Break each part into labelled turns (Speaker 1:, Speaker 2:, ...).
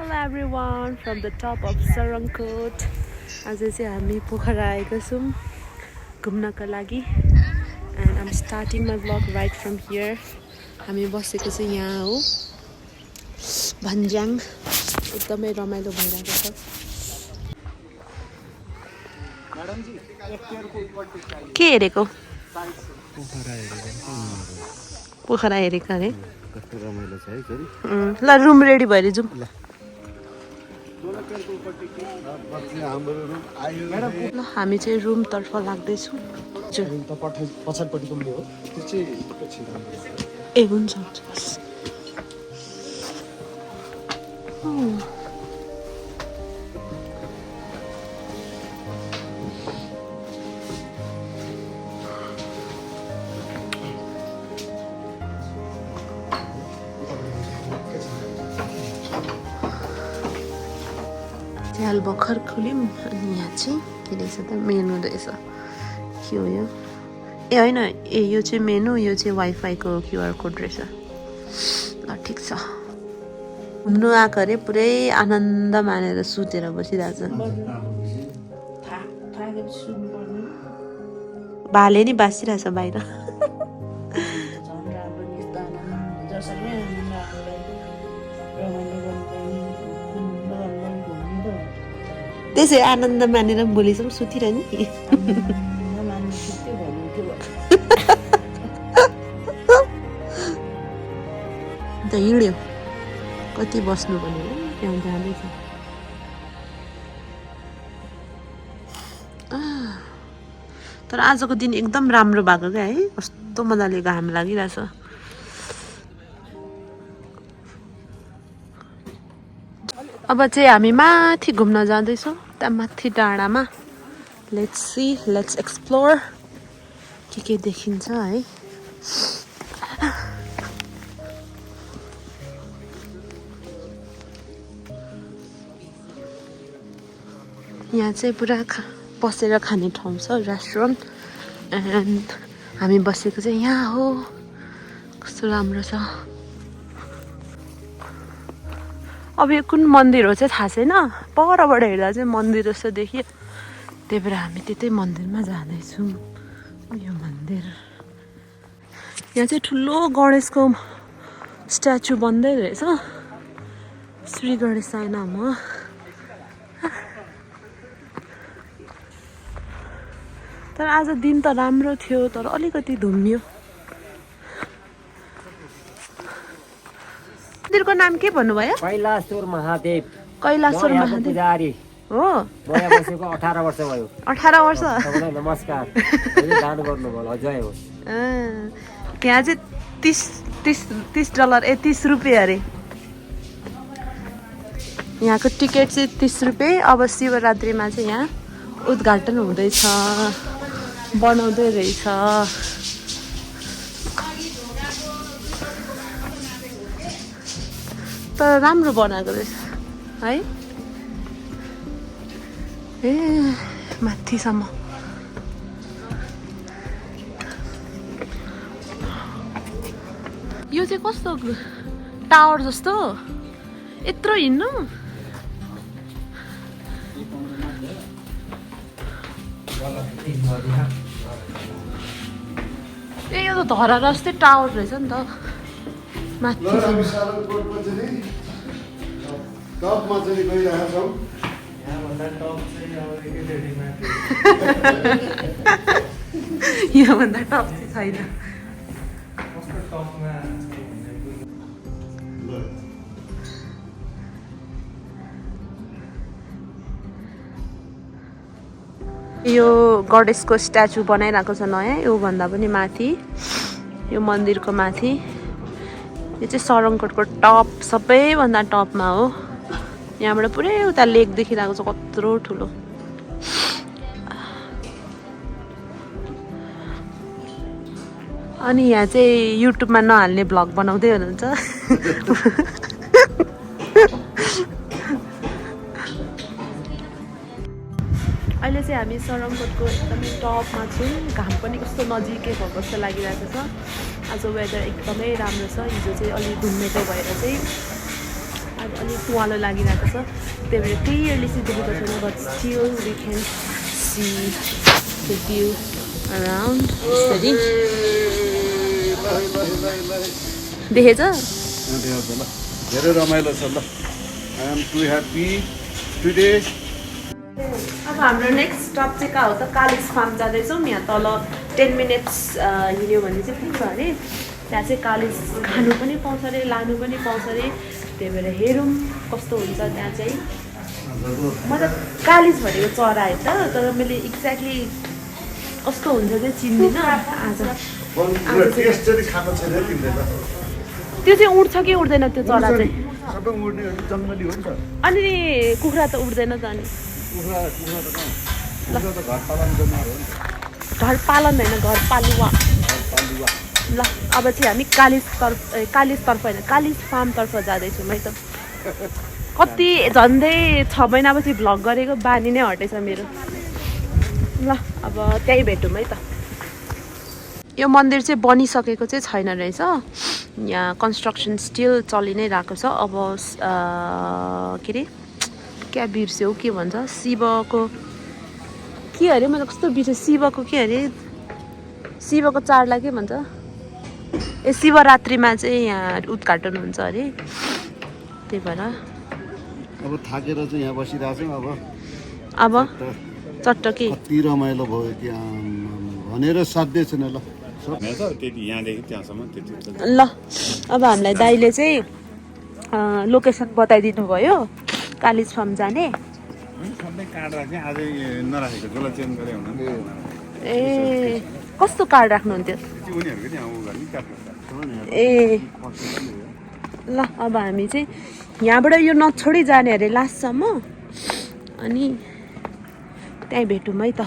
Speaker 1: Hello everyone from the top of Sarangkot. आज चाहिँ हामी पोखरा आएका छौँ घुम्नका लागि and I'm starting my vlog right from here. हामी बसेको चाहिँ यहाँ हो भन्ज्याङ एकदमै रमाइलो भइरहेको छ के हेरेको पोखरा हेरेको अरे
Speaker 2: कस्तो रमाइलो छ है छोरी
Speaker 1: ल रुम रेडी भएर जाउँ ल हामी चाहिँ रुमतर्फ लाग्दैछौँ
Speaker 2: पछाडिपट्टिको पनि हो त्यो चाहिँ
Speaker 1: ए हुन्छ झ्याल भर्खर खोल्यौँ अनि यहाँ चाहिँ के रहेछ त मेनु रहेछ के हो यो ए होइन ए यो चाहिँ मेनु यो चाहिँ वाइफाईको क्युआर कोड रहेछ ल ठिक छ घुम्नु आएको अरे पुरै आनन्द मानेर सुतेर बसिरहेको छ भाले नि बाँसिरहेछ बाहिर त्यसै आनन्द मानेर भोलिसम्म सुतिरहने अन्त हिँड्यो कति बस्नु भने त्यहाँ जाँदैछ तर आजको दिन एकदम राम्रो भएको क्या है कस्तो मजाले घाम लागिरहेछ अब चाहिँ हामी माथि घुम्न जाँदैछौँ त्यहाँ माथि डाँडामा लेट्स सी लेट्स एक्सप्लोर के देखिन्छ है यहाँ चाहिँ पुरा बसेर खाने ठाउँ छ रेस्टुरेन्ट एन्ड हामी बसेको चाहिँ यहाँ हो कस्तो राम्रो छ अब यो कुन मन्दिर हो चाहिँ थाहा छैन परबाट हेर्दा चाहिँ मन्दिर जस्तो देखियो त्यही भएर हामी त्यतै मन्दिरमा जाँदैछौँ यो मन्दिर यहाँ चाहिँ ठुलो गणेशको स्ट्याचु बन्दै रहेछ श्री गणेशाय नमः तर आज दिन त राम्रो थियो तर अलिकति धुम्मियो मन्दिरको नाम के भन्नुभयो
Speaker 3: कैलाशवर महादेव
Speaker 1: कैलाशवर महादेव
Speaker 3: पुजारी
Speaker 1: हो
Speaker 3: म यहाँ बसेको 18 वर्ष भयो
Speaker 1: 18 वर्ष
Speaker 3: तपाईलाई नमस्कार दान गर्नुभयो अझै हो
Speaker 1: त्यहाँ चाहिँ 30 डलर ए 30 रुपियाँ अरे यहाँको टिकट चाहिँ 30 रुपियाँ अब शिवरात्रिमा चाहिँ यहाँ उद्घाटन हुँदैछ बनाउँदै रहेछ तर राम्रो बनाएको रहेछ है ए माथिसम्म यो चाहिँ कस्तो टावर जस्तो यत्रो हिँड्नु ए यो त धरा जस्तै टावर रहेछ नि त माथि योभन्दा टप चाहिँ छैन यो गणेशको स्ट्याचु बनाइरहेको छ नयाँ योभन्दा पनि माथि यो मन्दिरको माथि यो चाहिँ सरङकोटको टप सबैभन्दा टपमा हो यहाँबाट पुरै उता लेक देखिरहेको छ कत्रो ठुलो अनि यहाँ चाहिँ युट्युबमा नहाल्ने भ्लग बनाउँदै हुनुहुन्छ अहिले चाहिँ हामी सरङकोटको एकदमै टपमा छौँ घाम पनि कस्तो नजिकै भएको जस्तो लागिरहेको छ आज वेदर एकदमै राम्रो छ हिजो चाहिँ अलि घुम्मेको भएर चाहिँ आज अलिक तुवालो लागिरहेको छ त्यही भएर क्लियरली चाहिँ देखेको छैन but still we can see the view around यसरी देखेछ
Speaker 2: धेरै रमाइलो छ ल I am too happy today
Speaker 1: अब हाम्रो नेक्स्ट स्टप चाहिँ कहाँ हो त कालिज फार्म जाँदैछौँ यहाँ तल 10 मिनट्स हिँड्यो भने चाहिँ पुग्छ अरे त्यहाँ चाहिँ कालिज खानु पनि पाउँछ अरे लानु पनि पाउँछ अरे त्यही भएर हेरौँ कस्तो हुन्छ त्यहाँ चाहिँ म त कालिज भनेको चरा है त तर मैले एक्ज्याक्टली कस्तो हुन्छ चाहिँ चिन्दिनँ आज त्यो चाहिँ उड्छ कि उड्दैन त्यो चरा चाहिँ अनि कुखुरा त उड्दैन त अनि घर पालन होइन घर पालुवा ल अब चाहिँ हामी कालिजतर्फ होइन कालिज फार्मतर्फ जाँदैछौँ है त कति झन्डै 6 महिनापछि भ्लग गरेको बानी नै हटेछ मेरो ल अब त्यहीँ भेटौँ है त यो मन्दिर चाहिँ बनिसकेको चाहिँ छैन रहेछ यहाँ कन्स्ट्रक्सन स्टिल चलि नै रहेको छ अब के अरे क्या बिर्स्यो के भन्छ शिवको के अरे मतलब कस्तो बिर्स्यो शिवको के अरे शिवको चाडलाई के भन्छ ए शिवरात्रिमा चाहिँ यहाँ उद्घाटन हुन्छ अरे त्यही भएर
Speaker 2: अब थाकेर चाहिँ यहाँ बसिरहेको छौँ
Speaker 1: अब चट्टकी
Speaker 2: कति रमाइलो भयो कि भनेर साध्य छैन ल
Speaker 1: ल अब हामीलाई दाइले चाहिँ लोकेसन बताइदिनु भयो कालिज फार्म जाने ए कस्तो कार्ड राख्नुहुन्थ्यो ए ल अब हामी चाहिँ यहाँबाट यो नछोडी जाने अरे लास्टसम्म अनि त्यहीँ भेटौँ है त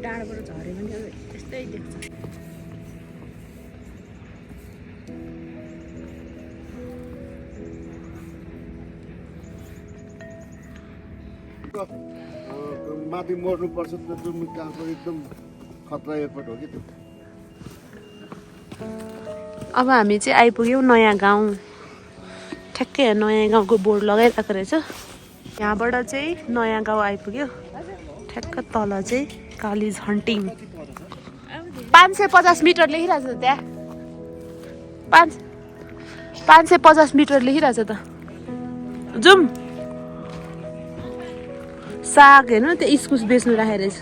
Speaker 1: डाँडाबाट झऱ्यो भने यस्तै देख्छ
Speaker 2: माथि मर्नुपर्छ त जुन कहाँको एकदम खतरा एयरपोर्ट हो कि त्यो
Speaker 1: अब हामी चाहिँ आइपुग्यौँ नयाँ गाउँ ठ्याक्कै नयाँ गाउँको बोर्ड लगाइरहेको रहेछ यहाँबाट चाहिँ नयाँ गाउँ आइपुग्यो ठ्याक्क तल चाहिँ कालिज हन्टिङ 550 मिटर लेखिरहेछ त त्यहाँ 550 मिटर लेखिरहेछ त जाउँ साग हेर्नु त्यो इस्कुस बेच्नु राखेको रहेछ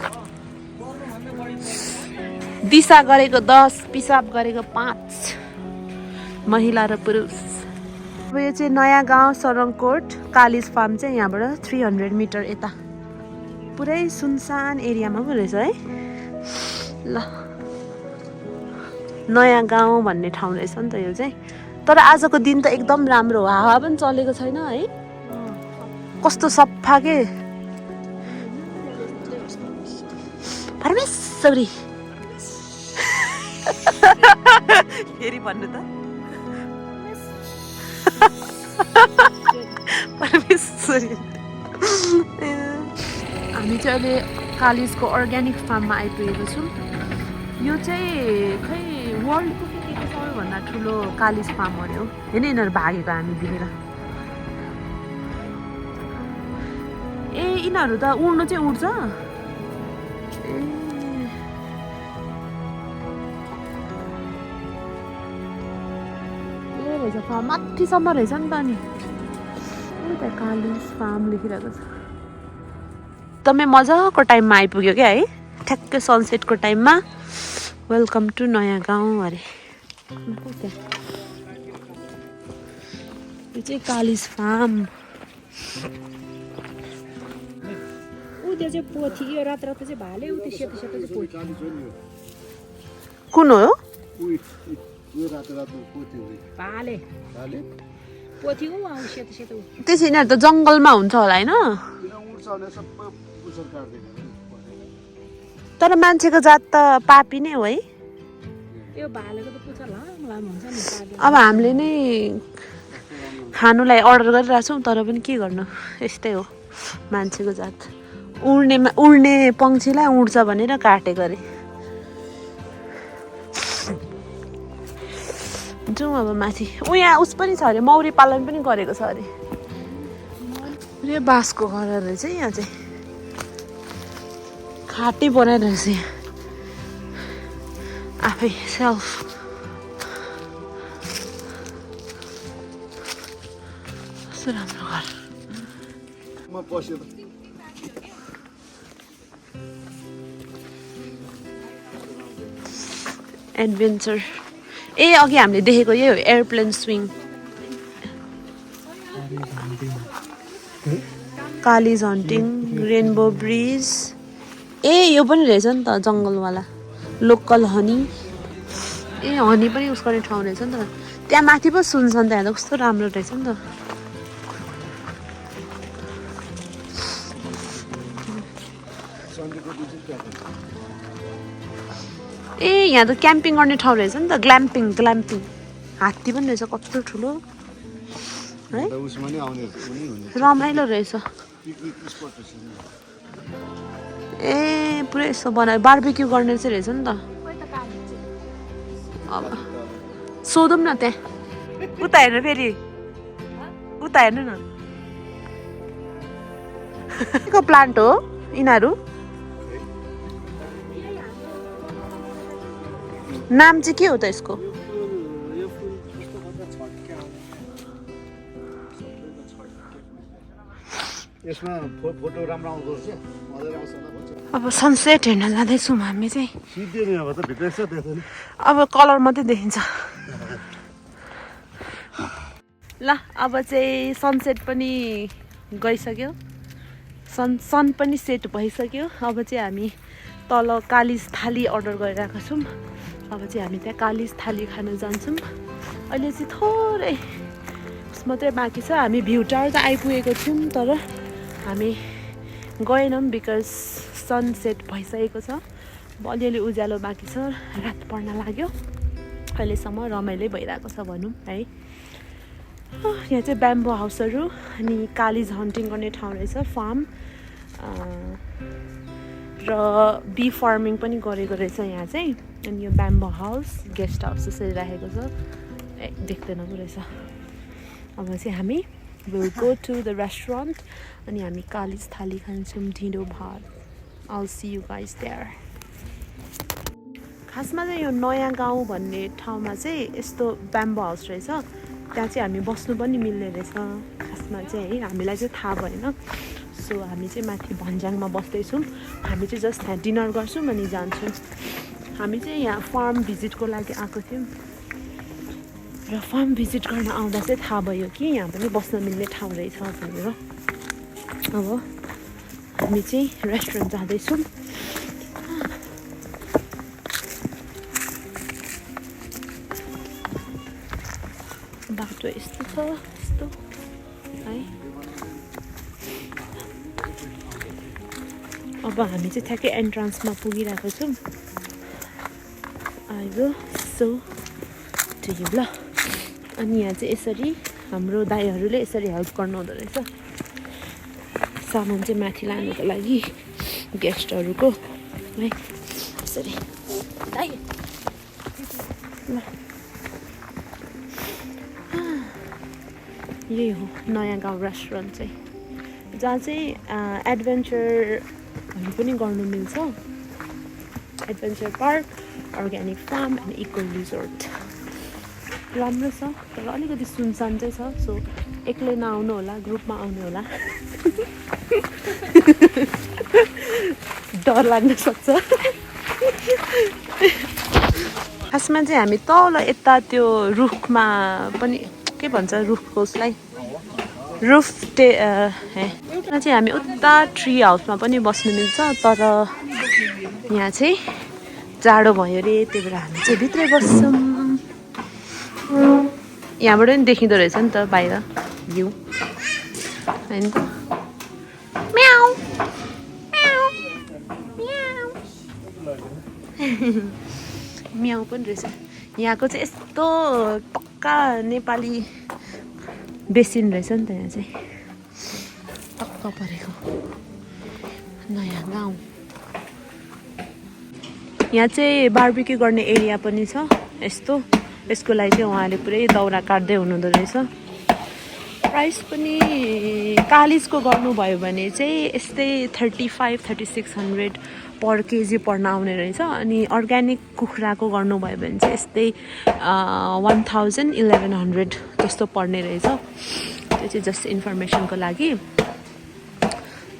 Speaker 1: दिशा गरेको 10 पिसाब गरेको 5 महिला र पुरुष अब यो चाहिँ नयाँ गाउँ सरङकोट कालिज फार्म चाहिँ यहाँबाट 300 मिटर यता पुरै सुनसान एरियामा पो रहेछ है ल नयाँ गाउँ भन्ने ठाउँ रहेछ नि त यो चाहिँ तर आजको दिन त एकदम राम्रो हो हावा पनि चलेको छैन है कस्तो सफा के परमेश्वरी फेरि भन्नु त परमेश्वरी हामी चाहिँ अहिले कालिजको अर्ग्यानिक फार्ममा आइपुगेको छौँ यो चाहिँ खै वर्ल्डको के सबैभन्दा ठुलो कालिज फार्म हो होइन यिनीहरू भागेको हामी देखेर ए यिनीहरू त उड्नु चाहिँ उड्छ ए रहेछ फार्म माथिसम्म रहेछ नि त अनि कालिज फार्म लेखिरहेको छ एकदमै मजाको टाइममा आइपुग्यो क्या है ठ्याक्कै सनसेटको टाइममा वेलकम टु नयाँ गाउँ अरे यो चाहिँ कालिज फार्म
Speaker 4: त्यो चाहिँ पोथी यो रात रात चाहिँ भाले उ त्यो सेतो सेतो चाहिँ पोथी
Speaker 1: कुन हो
Speaker 4: भाले पोथी हो आउ सेतो सेतो
Speaker 1: त्यसै यिनीहरू त जङ्गलमा हुन्छ होला होइन तर मान्छेको जात त पापी नै हो है
Speaker 4: यो भालेको त पुच्छर लामो लामो हुन्छ नि
Speaker 1: अब हामीले नै खानुलाई अर्डर गरिरहेको छौँ तर पनि के गर्नु यस्तै हो मान्छेको जात उड्ने पक्षीलाई उड्छ भनेर काटेको अरे जाउँ अब माथि यहाँ उस पनि छ अरे मौरी पालन पनि गरेको छ अरे यो बाँसको घर रहेछ यहाँ चाहिँ खाटै बनाएर रहेछ यहाँ आफै सेल्फ कस्तो राम्रो घर
Speaker 2: म पस्यो
Speaker 1: एडभेन्चर ए अघि हामीले देखेको यही हो एयरप्लेन स्विङ कालिज हन्टिङ रेनबो ब्रिज ए यो पनि रहेछ नि त जङ्गलवाला लोकल हनी ए हनी पनि उस गर्ने ठाउँ रहेछ नि त त्यहाँ माथि पो सुन्छ नि त्यहाँ त कस्तो राम्रो रहेछ नि त ए यहाँ त क्याम्पिङ गर्ने ठाउँ रहेछ नि त ग्ल्याम्पिङ हात्ती पनि रहेछ कस्तो ठुलो है रमाइलो रहेछ ए पुरै यस्तो बनायो बार्बिक्यू गर्ने चाहिँ रहेछ नि त अब सोधौँ न त्यहाँ उता हेर्नु फेरि उता हेर्नु न को प्लान्ट हो यिनीहरू नाम चाहिँ के हो त यसको
Speaker 2: यसमा फोटो राम्रो आउँदो रहेछ मजाले आउँछ
Speaker 1: अब सनसेट हेर्न जाँदैछौँ हामी चाहिँ
Speaker 2: सिधै नि अब त भित्र छ देख्दैन
Speaker 1: अब कलर मात्रै देखिन्छ ल अब चाहिँ सनसेट पनि गइसक्यो सन पनि सेट भइसक्यो अब चाहिँ हामी तल कालिज थाली अर्डर गरिरहेको छौँ अब चाहिँ हामी त्यहाँ कालिज थाली खान जान्छौँ अहिले चाहिँ थोरै मात्रै बाँकी छ हामी भ्यू टावर त आइपुगेको छौँ तर हामी गएनौँ बिकज सनसेट भइसकेको छ अलिअलि उज्यालो बाँकी छ रात पर्न लाग्यो अहिलेसम्म रमाइलो भइरहेको छ भनौँ है यहाँ चाहिँ ब्याम्बो हाउसहरू अनि कालिज हन्टिङ गर्ने ठाउँ रहेछ फार्म र बी फार्मिङ पनि गरेको रहेछ यहाँ चाहिँ अनि यो ब्याम्बो हाउस गेस्ट हाउस त्यसरी राखेको छ ए देख्दैन पो रहेछ अब चाहिँ हामी will go to the restaurant अनि हामी कालिज थाली खान्छौँ ढिँडो भात I'll see you guys there खासमा चाहिँ यो नयाँ गाउँ भन्ने ठाउँमा चाहिँ यस्तो ब्याम्बो हाउस रहेछ त्यहाँ चाहिँ हामी बस्नु पनि मिल्ने रहेछ खासमा चाहिँ है हामीलाई चाहिँ थाहा भएन सो हामी चाहिँ माथि भन्ज्याङमा बस्दैछौँ हामी चाहिँ जस्ट त्यहाँ डिनर गर्छौँ अनि जान्छौँ हामी चाहिँ यहाँ फार्म भिजिटको लागि आएको थियौँ र फार्म भिजिट गर्न आउँदा चाहिँ थाहा भयो कि यहाँ पनि बस्न मिल्ने ठाउँ रहेछ भनेर अब हामी चाहिँ रेस्टुरेन्ट जाँदैछौँ बाटो यस्तो छ यस्तो है अब हामी चाहिँ ठ्याक्कै एन्ट्रान्समा पुगिरहेको छौँ आइगो सो टु यु ल अनि यहाँ चाहिँ यसरी हाम्रो दाइहरूले यसरी हेल्प गर्नु हुँदो रहेछ सामान चाहिँ माथि लानुको लागि गेस्टहरूको है यसरी दाइ ल यही हो नयाँ गाउँ रेस्टुरेन्ट चाहिँ जहाँ चाहिँ एडभेन्चरहरू पनि गर्नु मिल्छ adventure park organic farm and eco resort राम्रो छ तर अलिकति सुनसान चाहिँ छ सो एक्लै नआउनु होला ग्रुपमा आउनु होला डर लाग्न सक्छ खासमा चाहिँ हामी तल यता त्यो रुखमा पनि के भन्छ रुखको उसलाई रुफ चाहिँ हामी उता ट्री हाउसमा पनि बस्नु मिल्छ तर यहाँ चाहिँ जाडो भयो अरे त्यही भएर हामी चाहिँ भित्रै बस्छौँ यहाँबाट पनि देखिँदो रहेछ नि त बाहिर भ्यू होइन त म्याउ म्याउ पनि रहेछ यहाँको चाहिँ यस्तो पक्का नेपाली बेसिन रहेछ नि त यहाँ चाहिँ टक्क परेको नयाँ गाउँ यहाँ चाहिँ बार्बिक्यू गर्ने एरिया पनि छ यस्तो यसको लागि चाहिँ उहाँले पुरै दाउरा काट्दै हुनुहुँदो रहेछ। प्राइस पनि कालिजको गर्नुभयो भने चाहिँ यस्तै 35-3600 पर केजी पर्न आउने रहेछ। अनि अर्ग्यानिक कुखुराको गर्नुभयो भने चाहिँ यस्तै 1000-1100 जस्तो पर्ने रहेछ। त्यो चाहिँ जस्ट इन्फर्मेसनको लागि।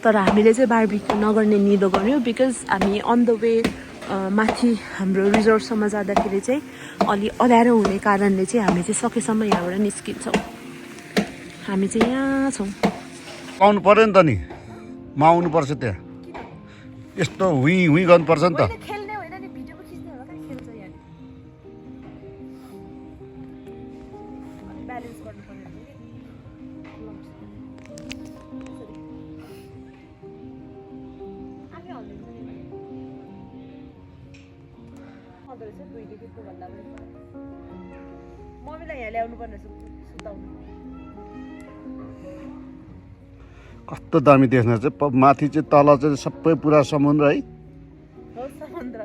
Speaker 1: तर हामीले चाहिँ बार्बिक्यू नगर्ने निदो गर्यो बिकज हामी अन द वे माथि हाम्रो रिजोर्टसम्म जाँदाखेरि चाहिँ अलि अँध्यारो हुने कारणले चाहिँ हामी चाहिँ सकेसम्म यहाँबाट निस्किन्छौँ। हामी चाहिँ यहाँ छौँ।
Speaker 2: आउनु पर्यो नि त नि म आउनुपर्छ त्यहाँ। यस्तो हुँ गर्नुपर्छ नि त।
Speaker 1: खेल्ने होइन नि भिडियो पो खिच्ने होला कहाँ खेल्छ यहाँ ब्यालेन्स गर्नु पर्यो मम्मीलाई यहाँ ल्याउनु पर्ने सुताउनु।
Speaker 2: कस्तो दामी देख्न चाहिँ माथि चाहिँ तल चाहिँ सबै पुरा समुद्र है।
Speaker 1: समुद्र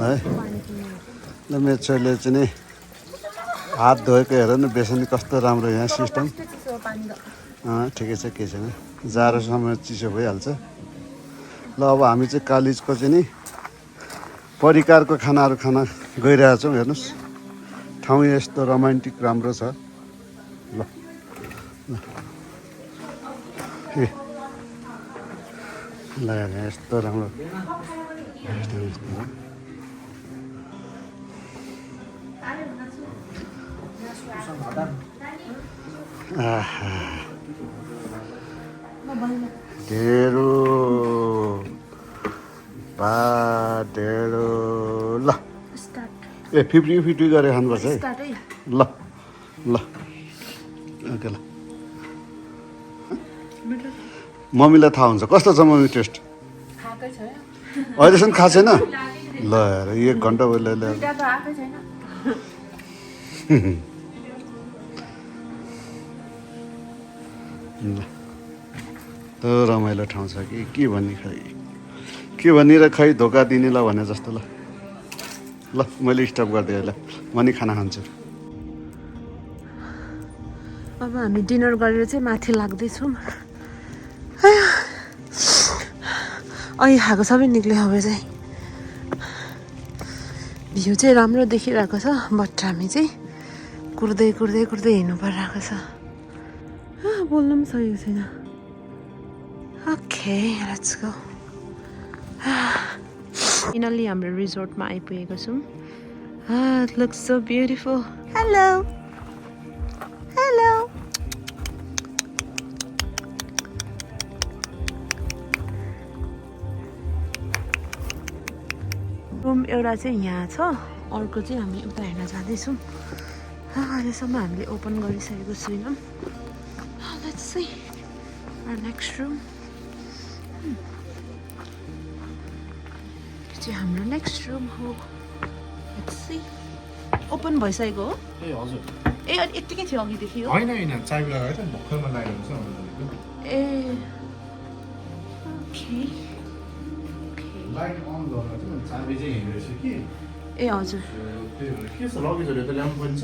Speaker 2: है ल मेरो छोरीले चाहिँ नि हात धोएको हेर न बेसनी कस्तो राम्रो यहाँ सिस्टम। ठिकै छ केही छैन जाडो समय चिसो भइहाल्छ। ल अब हामी चाहिँ कालिजको चाहिँ नि परिकारको खानाहरू खान गइरहेछौँ। हेर्नुहोस् ठाउँ यस्तो रोमान्टिक राम्रो छ। ल ल यस्तो राम्रो ढेँडो ढेँडो ल ए 50-50 गरेर खानुपर्छ है। ल ल ओके ल मम्मीलाई थाहा हुन्छ कस्तो छ मम्मी टेस्ट। अहिलेसम्म खाएको छैन। ल हेर 1 घन्टा भयो ल्याएर त रमाइलो ठाउँ छ कि के भन्ने खै के भनेर खै धोका दिनेलाई भने जस्तो। ल ल मैले स्टप गरिदिएँ ल म नि खाना खान्छु।
Speaker 1: अब हामी डिनर गरेर चाहिँ माथि लाग्दैछौँ। अहिले खाएको सबै निक्ल्यो। अब चाहिँ भ्यू चाहिँ राम्रो देखिरहेको छ बट हामी चाहिँ कुर्दै कुर्दै कुर्दै हिँड्नु परिरहेको छ। बोल्नु पनि सकेको छैन। Okay let's go. फाइनली हाम्रो रिजोर्टमा आइपुगेको छौँ। It looks so beautiful. Hello hello room एउटा चाहिँ यहाँ छ अर्को चाहिँ हामी उता हेर्न जाँदैछौँ। अहिलेसम्म हामीले ओपन गरिसकेको छैनौँ। Let's see our next room. चाहिँ हाम्रो नेक्स्ट रुम हो। लेट्स सी ओपन भइसकेको हो।
Speaker 5: ए हजुर
Speaker 1: ए अनि यत्तिकै थियो अघिदेखि हो।
Speaker 5: होइन होइन चाबी लगाएर भर्खरमा लागेको छ
Speaker 1: ए ओके
Speaker 5: लाइट अन गरेर चाहिँ चाबी चाहिँ हिँडेको छु कि
Speaker 1: ए हजुर
Speaker 5: त्यही भएर के छ लगेजहरू त ल्याउनु पर्ने छ